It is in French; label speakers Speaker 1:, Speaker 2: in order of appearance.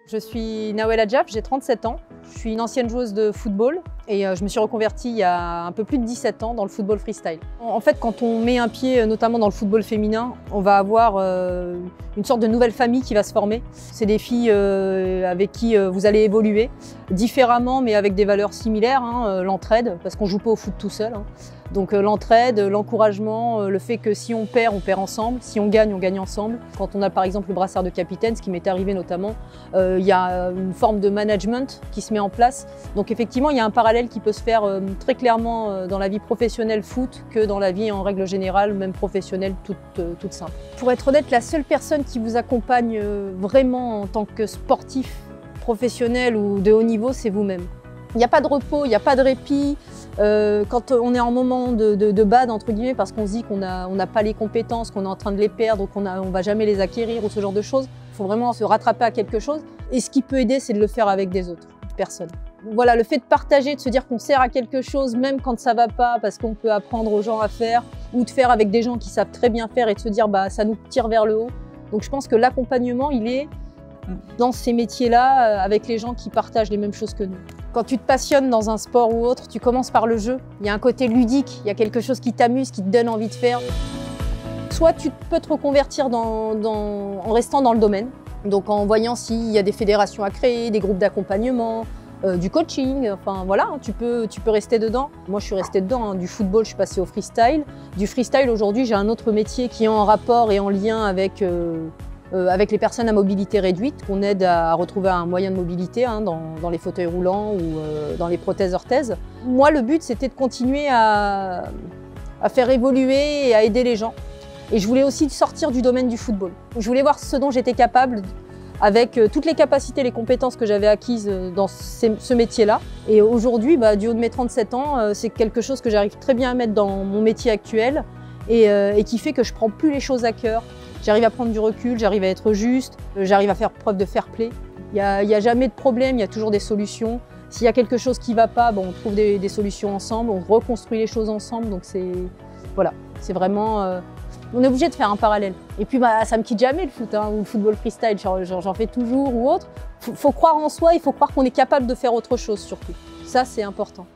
Speaker 1: Je suis Nawel Adjab, j'ai 37 ans. Je suis une ancienne joueuse de football et je me suis reconvertie il y a un peu plus de 17 ans dans le football freestyle. En fait, quand on met un pied notamment dans le football féminin, on va avoir une sorte de nouvelle famille qui va se former. C'est des filles avec qui vous allez évoluer différemment mais avec des valeurs similaires, l'entraide, parce qu'on ne joue pas au foot tout seul. Donc l'entraide, l'encouragement, le fait que si on perd ensemble, si on gagne ensemble. Quand on a par exemple le brassard de capitaine, ce qui m'est arrivé notamment, il y a une forme de management qui se met en place. Donc effectivement, il y a un parallèle qui peut se faire très clairement dans la vie professionnelle foot que dans la vie en règle générale, même professionnelle toute simple. Pour être honnête, la seule personne qui vous accompagne vraiment en tant que sportif professionnel ou de haut niveau, c'est vous-même. Il n'y a pas de repos, il n'y a pas de répit. Quand on est en moment de bad, entre guillemets, parce qu'on se dit qu'on n'a pas les compétences, qu'on est en train de les perdre ou qu'on ne va jamais les acquérir ou ce genre de choses, il faut vraiment se rattraper à quelque chose. Et ce qui peut aider, c'est de le faire avec des autres personnes. Voilà, le fait de partager, de se dire qu'on sert à quelque chose, même quand ça ne va pas, parce qu'on peut apprendre aux gens à faire, ou de faire avec des gens qui savent très bien faire et de se dire bah, ça nous tire vers le haut. Donc je pense que l'accompagnement, il est dans ces métiers-là, avec les gens qui partagent les mêmes choses que nous. Quand tu te passionnes dans un sport ou autre, tu commences par le jeu. Il y a un côté ludique, il y a quelque chose qui t'amuse, qui te donne envie de faire. Soit tu peux te reconvertir en restant dans le domaine, donc en voyant s'il y a des fédérations à créer, des groupes d'accompagnement, du coaching, enfin voilà, tu peux rester dedans. Moi je suis restée dedans, du football je suis passée au freestyle. Du freestyle aujourd'hui j'ai un autre métier qui est en rapport et en lien avec les personnes à mobilité réduite, qu'on aide à retrouver un moyen de mobilité dans les fauteuils roulants ou dans les prothèses orthèses. Moi, le but, c'était de continuer à faire évoluer et à aider les gens. Et je voulais aussi sortir du domaine du football. Je voulais voir ce dont j'étais capable avec toutes les capacités, les compétences que j'avais acquises dans ce métier-là. Et aujourd'hui, du haut de mes 37 ans, c'est quelque chose que j'arrive très bien à mettre dans mon métier actuel et qui fait que je ne prends plus les choses à cœur. J'arrive à prendre du recul, j'arrive à être juste, j'arrive à faire preuve de fair play. Il n'y a jamais de problème, il y a toujours des solutions. S'il y a quelque chose qui ne va pas, on trouve des solutions ensemble, on reconstruit les choses ensemble. Donc voilà, c'est vraiment... on est obligé de faire un parallèle. Et puis ça ne me quitte jamais le foot, ou le football freestyle, j'en fais toujours ou autre. Il faut croire en soi, il faut croire qu'on est capable de faire autre chose surtout. Ça, c'est important.